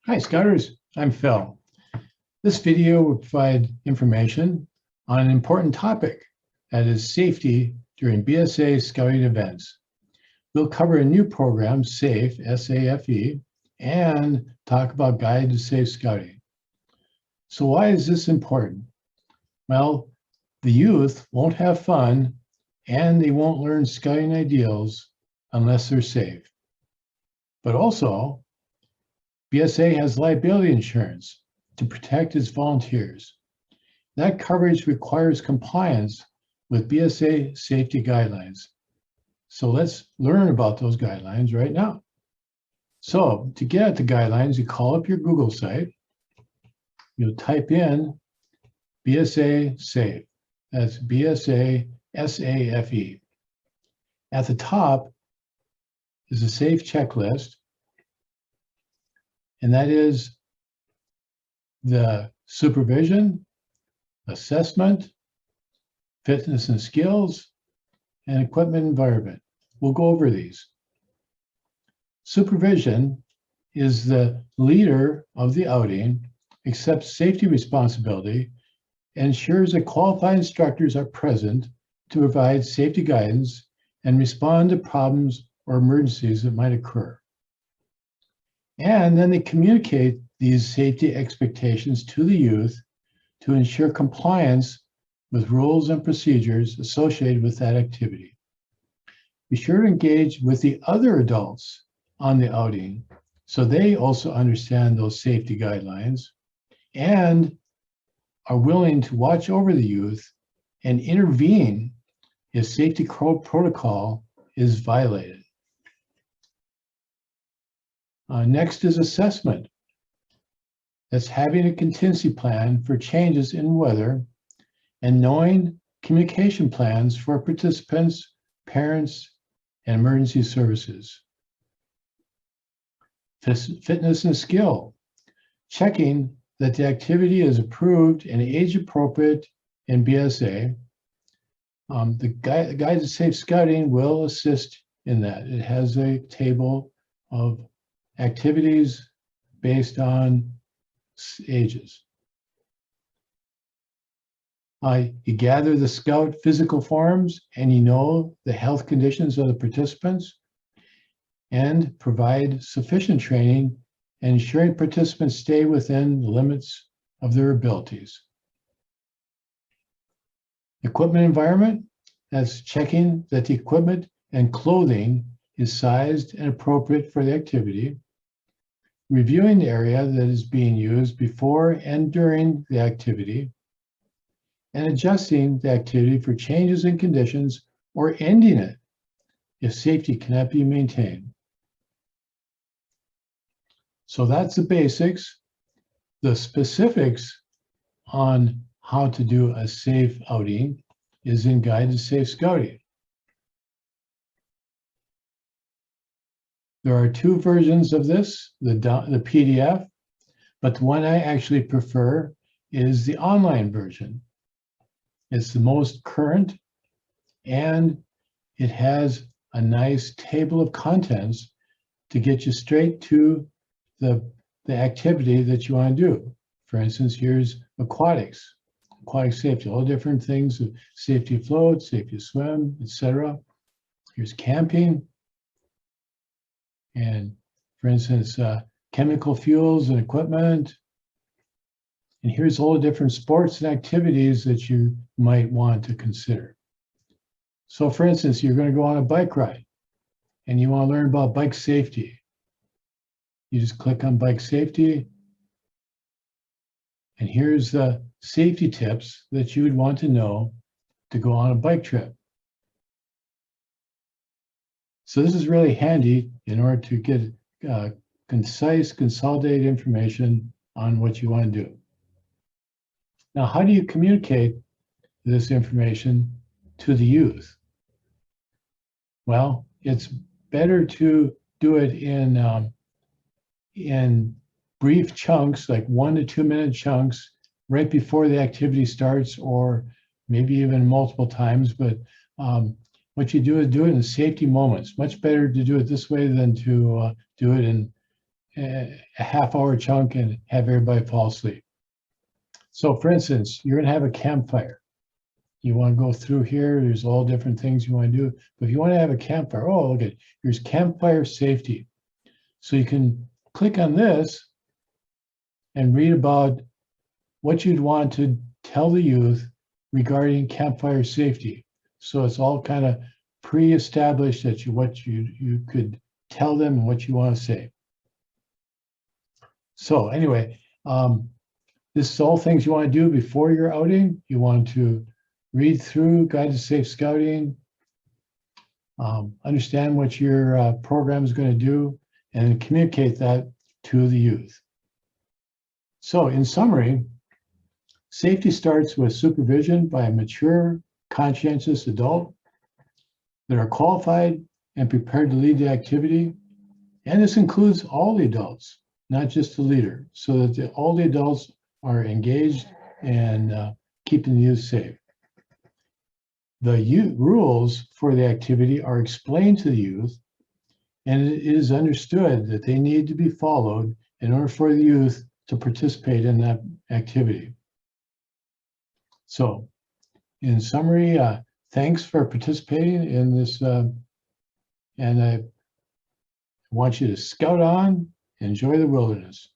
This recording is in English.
Hi, Scouters. I'm Phil. This video will provide information on an important topic, that is safety during BSA Scouting events. We'll cover a new program, SAFE, S-A-F-E, and talk about Guide to Safe Scouting. So why is this important? Well, the youth won't have fun and they won't learn scouting ideals unless they're safe. But also, BSA has liability insurance to protect its volunteers. That coverage requires compliance with BSA safety guidelines. So let's learn about those guidelines right now. So to get at the guidelines, you call up your Google site, you'll type in BSA SAFE. That's BSA SAFE. At the top is a SAFE checklist, and that is the supervision, assessment, fitness and skills, and equipment environment. We'll go over these. Supervision is the leader of the outing, accepts safety responsibility, and ensures that qualified instructors are present to provide safety guidance and respond to problems or emergencies that might occur. And then they communicate these safety expectations to the youth to ensure compliance with rules and procedures associated with that activity. Be sure to engage with the other adults on the outing so they also understand those safety guidelines and are willing to watch over the youth and intervene if safety protocol is violated. Next is assessment. That's having a contingency plan for changes in weather and knowing communication plans for participants, parents, and emergency services. Fitness and skill. Checking that the activity is approved and age appropriate in BSA. The Guide to Safe Scouting will assist in that. It has a table of activities based on ages. You gather the scout physical forms and you know the health conditions of the participants and provide sufficient training and ensuring participants stay within the limits of their abilities. Equipment environment, that's checking that the equipment and clothing is sized and appropriate for the activity. Reviewing the area that is being used before and during the activity, and adjusting the activity for changes in conditions or ending it if safety cannot be maintained. So that's the basics. The specifics on how to do a safe outing is in Guide to Safe Scouting. There are two versions of this, the PDF, but the one I actually prefer is the online version. It's the most current, and it has a nice table of contents to get you straight to the activity that you want to do. For instance, here's aquatics, aquatic safety, all different things, safety float, safety swim, etc. Here's camping. And for instance, chemical fuels and equipment. And here's all the different sports and activities that you might want to consider. So for instance, you're going to go on a bike ride and you want to learn about bike safety. You just click on bike safety. And here's the safety tips that you would want to know to go on a bike trip. So this is really handy in order to get concise, consolidated information on what you want to do. Now, how do you communicate this information to the youth? Well, it's better to do it in brief chunks, like 1 to 2 minute chunks, right before the activity starts, or maybe even multiple times. But what you do is do it in safety moments. Much better to do it this way than to do it in a half-hour chunk and have everybody fall asleep. So for instance, you're going to have a campfire. You want to go through here. There's all different things you want to do. But if you want to have a campfire, oh, look at, here's campfire safety. So you can click on this and read about what you'd want to tell the youth regarding campfire safety. So it's all kind of pre-established that what you could tell them and what you want to say. So anyway, this is all things you want to do before your outing. You want to read through Guide to Safe Scouting, understand what your program is going to do, and communicate that to the youth. So in summary, safety starts with supervision by a mature, conscientious adult that are qualified and prepared to lead the activity. And this includes all the adults, not just the leader, so that all the adults are engaged and keeping the youth safe. The rules for the activity are explained to the youth, and it is understood that they need to be followed in order for the youth to participate in that activity. So, in summary, thanks for participating in this, and I want you to scout on, enjoy the wilderness.